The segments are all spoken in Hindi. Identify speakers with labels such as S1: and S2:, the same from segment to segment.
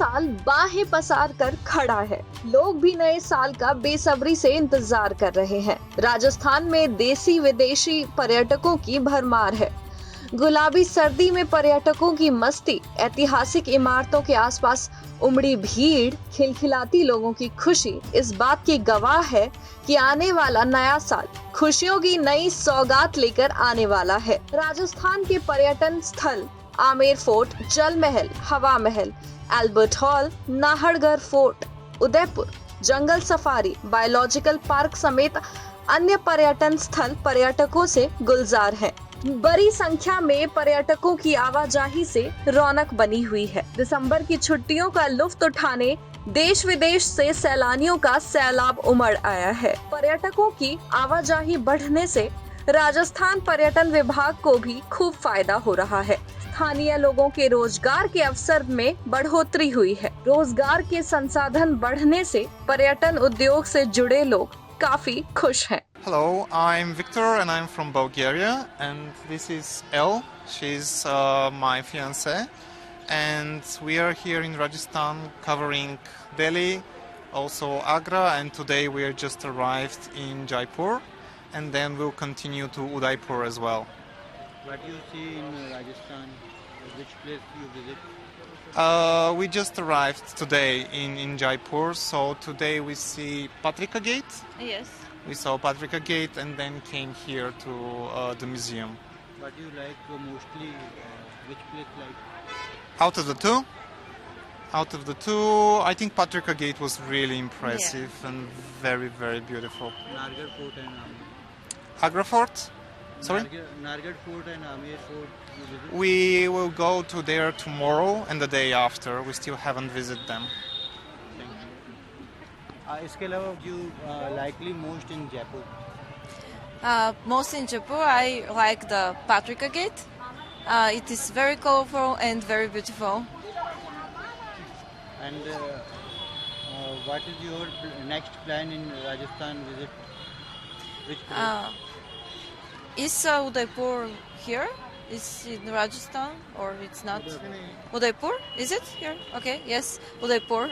S1: साल बाहें पसार कर खड़ा है। लोग भी नए साल का बेसब्री से इंतजार कर रहे हैं। राजस्थान में देसी विदेशी पर्यटकों की भरमार है। गुलाबी सर्दी में पर्यटकों की मस्ती, ऐतिहासिक इमारतों के आसपास उमड़ी भीड़, खिलखिलाती लोगों की खुशी इस बात की गवाह है कि आने वाला नया साल खुशियों की नई सौगात लेकर आने वाला है। राजस्थान के पर्यटन स्थल आमेर फोर्ट, जल Mahal, Hawa Mahal, Albert hall, Nahargarh fort, Udaipur, जंगल सफारी, बायोलॉजिकल पार्क समेत अन्य पर्यटन स्थल पर्यटकों से गुलजार हैं। बड़ी संख्या में पर्यटकों की आवाजाही से रौनक बनी हुई है। दिसंबर की छुट्टियों का लुत्फ उठाने देश विदेश से सैलानियों का सैलाब उमड़ आया है। पर्यटकों की आवाजाही बढ़ने से राजस्थान पर्यटन विभाग को भी खूब फायदा हो रहा है। स्थानीय लोगों के रोजगार के अवसर में बढ़ोतरी हुई है। रोजगार के संसाधन बढ़ने से पर्यटन उद्योग से जुड़े लोग काफी खुश हैं।
S2: Hello, I'm Victor and I'm from Bulgaria, and this is Elle. She's my fiancée, and we are here in Rajasthan covering Delhi, also Agra, and today we are just arrived in Jaipur, and then we'll continue to Udaipur as well.
S3: What do you see in Rajasthan? Which place do you visit?
S2: We just arrived today in Jaipur, so today we see Patrika Gate.
S4: Yes.
S2: We saw Patrika Gate and then came here to the museum.
S3: What do you like mostly? Which place like?
S2: Out of the two, I think Patrika Gate was really impressive and very, very beautiful.
S3: Nargad Fort and Amer.
S2: Agra Fort? Sorry?
S3: Nargad Fort and Amer Fort you visit?
S2: We will go to there tomorrow and the day after. We still haven't visited them.
S3: इसके अलावा you likely most in Jaipur?
S4: Most in Jaipur, I like the Patrika Gate. It is very colorful and very beautiful.
S3: And what is your next plan in Rajasthan visit? Which place?
S4: Is Udaipur here? Is in Rajasthan or it's not? Udaipur? Is it here? Okay, yes, Udaipur.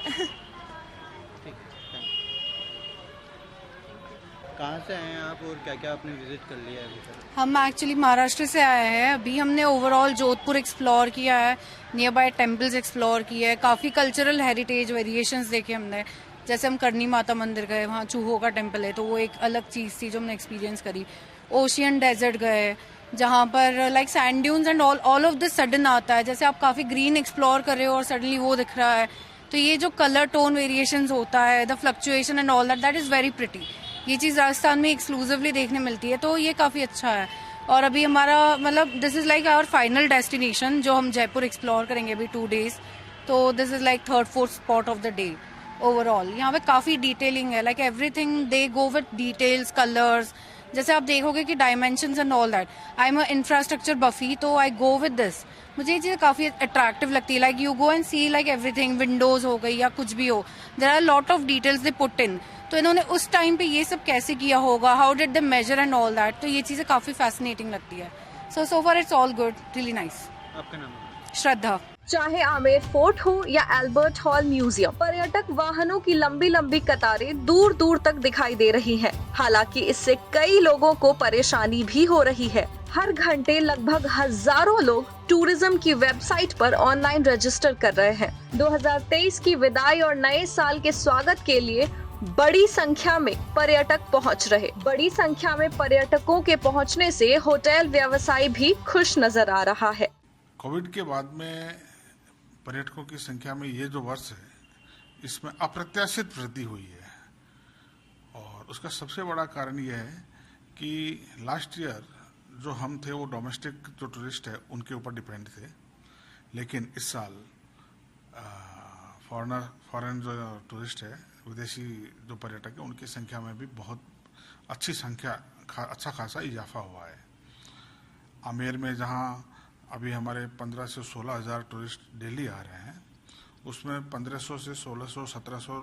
S3: कहाँ से आए हैं आप और क्या क्या आपने विजिट कर लिया है अभी तक?
S5: हम एक्चुअली महाराष्ट्र से आए हैं। अभी हमने ओवरऑल जोधपुर एक्सप्लोर किया है, नियर बाय टेम्पल्स एक्सप्लोर किया है, काफ़ी कल्चरल हेरिटेज वेरिएशंस देखे हमने। जैसे हम करनी माता मंदिर गए, वहाँ चूहों का टेम्पल है, तो वो एक अलग चीज़ थी जो हमने एक्सपीरियंस करी। ओशियन डेजर्ट गए, जहाँ पर like sand dunes and all of this sudden आता है। जैसे आप काफ़ी ग्रीन एक्सप्लोर कर रहे हो और सडनली वो दिख रहा है, तो ये जो कलर टोन वेरिएशंस होता है, the fluctuation and all that is very pretty. ये चीज़ राजस्थान में एक्सक्लूसिवली देखने मिलती है, तो ये काफ़ी अच्छा है। और अभी हमारा मतलब this is like our final destination, जो हम जयपुर एक्सप्लोर करेंगे अभी 2 days। तो this is like 3rd 4th spot of the day overall. यहाँ पे काफ़ी डिटेलिंग है, like everything they go with details, colours. जैसे आप देखोगे कि dimensions and all that. I am a infrastructure buff, तो आई गो विद दिस। मुझे ये चीज़ काफ़ी अट्रैक्टिव लगती है। Like you go and see like everything, windows हो गई या कुछ भी हो, there are lot of details they put in. तो इन्होंने उस टाइम पे ये सब कैसे किया होगा, how did they measure and all that, तो ये चीज़ें काफ़ी फैसिनेटिंग लगती है। So far it's all good, really nice.
S3: आपका नाम?
S5: श्रद्धा।
S1: चाहे आमेर फोर्ट हो या एल्बर्ट हॉल म्यूजियम, पर्यटक वाहनों की लंबी लंबी कतारें दूर दूर तक दिखाई दे रही हैं। हालांकि इससे कई लोगों को परेशानी भी हो रही है। हर घंटे लगभग हजारों लोग टूरिज्म की वेबसाइट पर ऑनलाइन रजिस्टर कर रहे हैं। 2023 की विदाई और नए साल के स्वागत के लिए बड़ी संख्या में पर्यटक पहुंच रहे। बड़ी संख्या में पर्यटकों के पहुंचने से होटल व्यवसाय भी खुश नजर आ रहा है।
S6: कोविड के बाद में पर्यटकों की संख्या में ये जो वर्ष है, इसमें अप्रत्याशित वृद्धि हुई है। और उसका सबसे बड़ा कारण यह है कि लास्ट ईयर जो हम थे वो डोमेस्टिक जो टूरिस्ट है उनके ऊपर डिपेंड थे, लेकिन इस साल फॉरेन जो टूरिस्ट है, विदेशी जो पर्यटक है, उनकी संख्या में भी बहुत अच्छा खासा इजाफा हुआ है। आमेर में जहां अभी हमारे 15 से 16 हज़ार टूरिस्ट डेली आ रहे हैं, उसमें 1500 से 1600 1700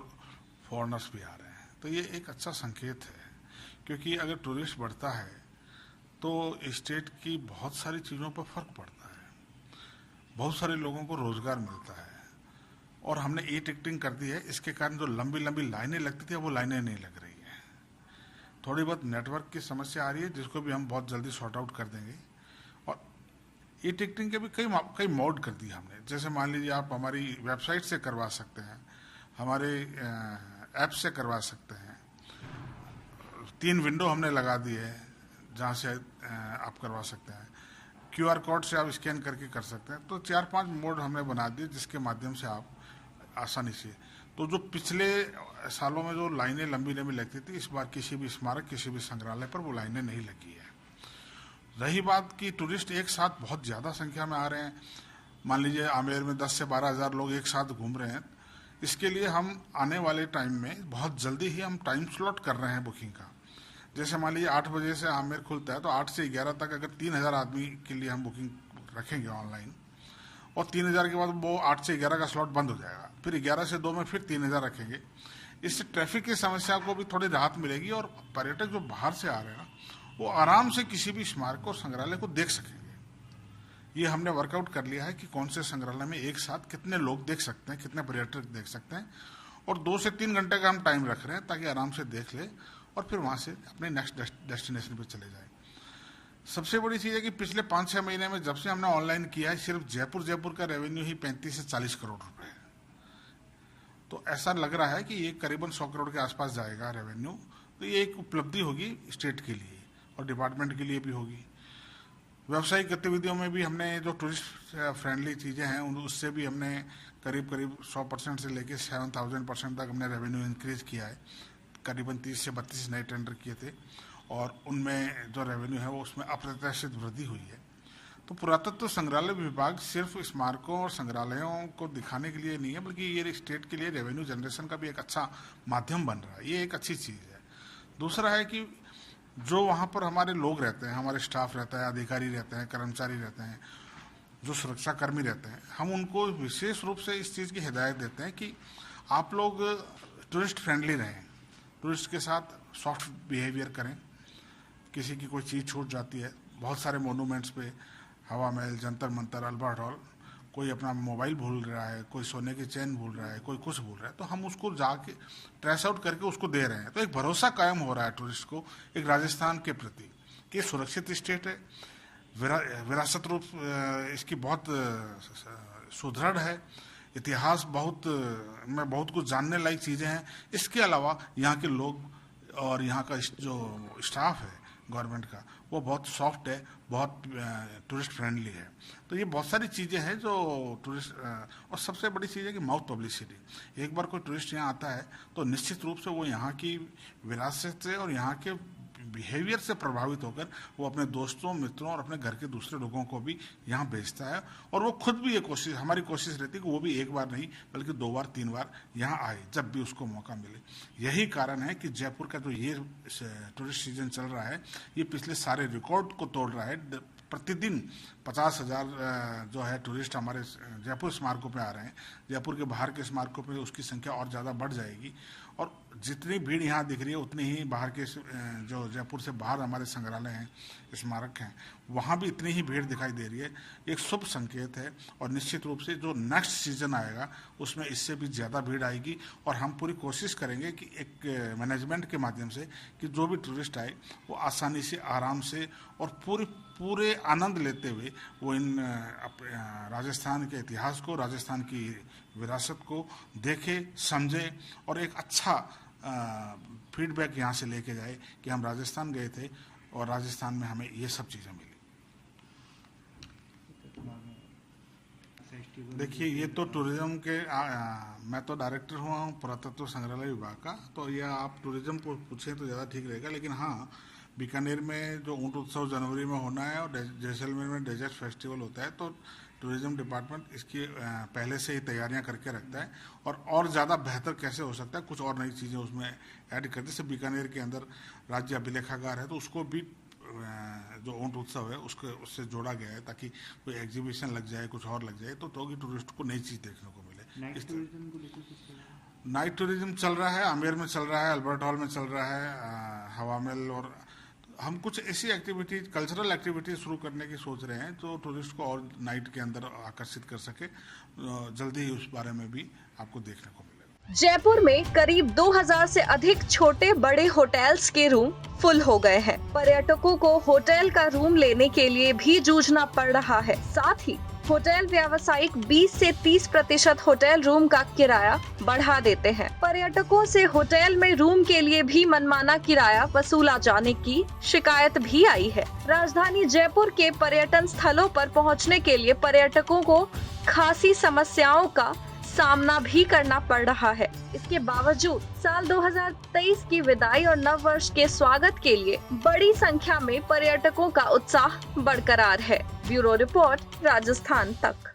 S6: फॉरेनर्स भी आ रहे हैं। तो ये एक अच्छा संकेत है, क्योंकि अगर टूरिस्ट बढ़ता है तो स्टेट की बहुत सारी चीज़ों पर फर्क पड़ता है, बहुत सारे लोगों को रोजगार मिलता है। और हमने ई टिकटिंग कर दी है। इसके कारण जो लंबी लंबी लाइनें लगती थी वो लाइनें नहीं लग रही है। थोड़ी बहुत नेटवर्क की समस्या आ रही है जिसको भी हम बहुत जल्दी सॉर्ट आउट कर देंगे। और ई टिकटिंग के भी कई मोड कर दिए हमने। जैसे मान लीजिए आप हमारी वेबसाइट से करवा सकते हैं, हमारे ऐप से करवा सकते हैं। 3 विंडो हमने लगा दी है जहाँ से आप करवा सकते हैं। QR कोड से आप स्कैन करके कर सकते हैं। तो 4-5 मोड हमने बना दिए जिसके माध्यम से आप आसानी से, तो जो पिछले सालों में जो लाइनें लंबी लंबी लगती थी, इस बार किसी भी स्मारक, किसी भी संग्रहालय पर वो लाइनें नहीं लगी है। रही बात कि टूरिस्ट एक साथ बहुत ज़्यादा संख्या में आ रहे हैं, मान लीजिए आमेर में 10 से 12 हज़ार लोग एक साथ घूम रहे हैं, इसके लिए हम आने वाले टाइम में बहुत जल्दी ही हम टाइम स्लॉट कर रहे हैं बुकिंग का। जैसे मान लीजिए 8 बजे से आमेर खुलता है तो 8 से 11 तक अगर 3000 आदमी के लिए हम बुकिंग रखेंगे ऑनलाइन, और 3000 के बाद वो 8 से 11 का स्लॉट बंद हो जाएगा, फिर 11 से 2 में फिर 3000 रखेंगे। इससे ट्रैफिक की समस्या को भी थोड़ी राहत मिलेगी और पर्यटक जो बाहर से आ रहे हैं ना, वो आराम से किसी भी स्मारक और संग्रहालय को देख सकेंगे। ये हमने वर्कआउट कर लिया है कि कौन से संग्रहालय में एक साथ कितने लोग देख सकते हैं, कितने पर्यटक देख सकते हैं, और 2 से 3 घंटे का हम टाइम रख रहे हैं ताकि आराम से देख ले और फिर वहाँ से अपने नेक्स्ट डेस्टिनेशन पे चले जाए। सबसे बड़ी चीज़ है कि पिछले 5-6 महीने में जब से हमने ऑनलाइन किया है, सिर्फ जयपुर का रेवेन्यू ही 35 से 40 करोड़ रुपए है। तो ऐसा लग रहा है कि ये करीबन 100 करोड़ के आसपास जाएगा रेवेन्यू। तो ये एक उपलब्धि होगी स्टेट के लिए और डिपार्टमेंट के लिए भी होगी। व्यावसायिक गतिविधियों में भी हमने जो टूरिस्ट फ्रेंडली चीज़ें हैं उससे भी हमने करीब 100% से लेकर 7000% तक हमने रेवेन्यू इंक्रीज किया है। करीबन 30 से 32 नए टेंडर किए थे और उनमें जो रेवेन्यू है वो उसमें अप्रत्याशित वृद्धि हुई है। तो पुरातत्व संग्रहालय विभाग सिर्फ स्मारकों और संग्रहालयों को दिखाने के लिए नहीं है, बल्कि ये स्टेट के लिए रेवेन्यू जनरेशन का भी एक अच्छा माध्यम बन रहा है। ये एक अच्छी चीज़ है। दूसरा है कि जो वहाँ पर हमारे लोग रहते हैं, हमारे स्टाफ रहता है, अधिकारी रहते हैं, कर्मचारी रहते हैं, जो सुरक्षाकर्मी रहते हैं, हम उनको विशेष रूप से इस चीज़ की हिदायत देते हैं कि आप लोग टूरिस्ट फ्रेंडली रहें, टूरिस्ट के साथ सॉफ्ट बिहेवियर करें। किसी की कोई चीज़ छूट जाती है, बहुत सारे मोनूमेंट्स पे, हवा महल, जंतर मंतर, अल्बर्ट हॉल, कोई अपना मोबाइल भूल रहा है, कोई सोने की चेन भूल रहा है, कोई कुछ भूल रहा है, तो हम उसको जाके ट्रेस आउट करके उसको दे रहे हैं। तो एक भरोसा कायम हो रहा है टूरिस्ट को एक राजस्थान के प्रति कि सुरक्षित स्टेट है, विरासत रूप इसकी बहुत सुदृढ़ है, इतिहास में बहुत कुछ जानने लायक चीज़ें हैं। इसके अलावा यहाँ के लोग और यहाँ का जो स्टाफ है गवर्नमेंट का, वो बहुत सॉफ्ट है, बहुत टूरिस्ट फ्रेंडली है। तो ये बहुत सारी चीज़ें हैं जो टूरिस्ट, और सबसे बड़ी चीज़ है कि माउथ पब्लिसिटी। एक बार कोई टूरिस्ट यहाँ आता है तो निश्चित रूप से वो यहाँ की विरासत से और यहाँ के बिहेवियर से प्रभावित होकर वो अपने दोस्तों, मित्रों और अपने घर के दूसरे लोगों को भी यहाँ भेजता है। और वो खुद भी ये हमारी कोशिश रहती है कि वो भी एक बार नहीं बल्कि 2 बार 3 बार यहाँ आए जब भी उसको मौका मिले। यही कारण है कि जयपुर का जो ये टूरिस्ट सीजन चल रहा है, ये पिछले सारे रिकॉर्ड को तोड़ रहा है। प्रतिदिन 50,000 जो है टूरिस्ट हमारे जयपुर स्मारकों पे आ रहे हैं। जयपुर के बाहर के स्मारकों पे उसकी संख्या और ज़्यादा बढ़ जाएगी। और जितनी भीड़ यहाँ दिख रही है उतनी ही बाहर के जो जयपुर से बाहर हमारे संग्रहालय हैं, स्मारक हैं, वहाँ भी इतनी ही भीड़ दिखाई दे रही है। एक शुभ संकेत है और निश्चित रूप से जो नेक्स्ट सीजन आएगा उसमें इससे भी ज़्यादा भीड़ आएगी। और हम पूरी कोशिश करेंगे कि एक मैनेजमेंट के माध्यम से कि जो भी टूरिस्ट आए वो आसानी से, आराम से और पूरे आनंद लेते हुए वो इन राजस्थान के इतिहास को, राजस्थान की विरासत को देखे, समझे और एक अच्छा फीडबैक यहाँ से लेके जाए कि हम राजस्थान गए थे और राजस्थान में हमें ये सब चीज़ें मिली। देखिए, ये तो टूरिज्म के मैं तो डायरेक्टर हुआ हूँ पुरातत्व संग्रहालय विभाग का, तो ये आप टूरिज्म को पूछें तो ज़्यादा ठीक रहेगा। लेकिन हाँ, बीकानेर में जो ऊँट उत्सव जनवरी में होना है और जैसलमेर में डेजर्ट फेस्टिवल होता है, तो टूरिज्म डिपार्टमेंट इसकी पहले से ही तैयारियां करके रखता है और ज़्यादा बेहतर कैसे हो सकता है, कुछ और नई चीज़ें उसमें ऐड करते। जैसे बीकानेर के अंदर राज्य अभिलेखागार है, तो उसको भी जो ऊँट उत्सव है उससे जोड़ा गया है ताकि कोई एग्जीबिशन लग जाए, कुछ और लग जाए, तो टूरिस्ट को नई चीज़ देखने को मिले। नाइट टूरिज्म चल रहा है, आमेर में चल रहा है, अल्बर्ट हॉल में चल रहा है, हवा महल और हम कुछ ऐसी एक्टिविटीज, कल्चरल एक्टिविटीज शुरू करने की सोच रहे हैं जो टूरिस्ट को और नाइट के अंदर आकर्षित कर सके। जल्दी ही उस बारे में भी आपको देखने को मिलेगा।
S1: जयपुर में करीब 2000 से अधिक छोटे बड़े होटल्स के रूम फुल हो गए हैं। पर्यटकों को होटल का रूम लेने के लिए भी जूझना पड़ रहा है। साथ ही होटल व्यावसायिक 20 से 30% होटल रूम का किराया बढ़ा देते हैं। पर्यटकों से होटल में रूम के लिए भी मनमाना किराया वसूला जाने की शिकायत भी आई है। राजधानी जयपुर के पर्यटन स्थलों पर पहुंचने के लिए पर्यटकों को खासी समस्याओं का सामना भी करना पड़ रहा है। इसके बावजूद साल 2023 की विदाई और नव वर्ष के स्वागत के लिए बड़ी संख्या में पर्यटकों का उत्साह बरकरार है। ब्यूरो रिपोर्ट, राजस्थान तक।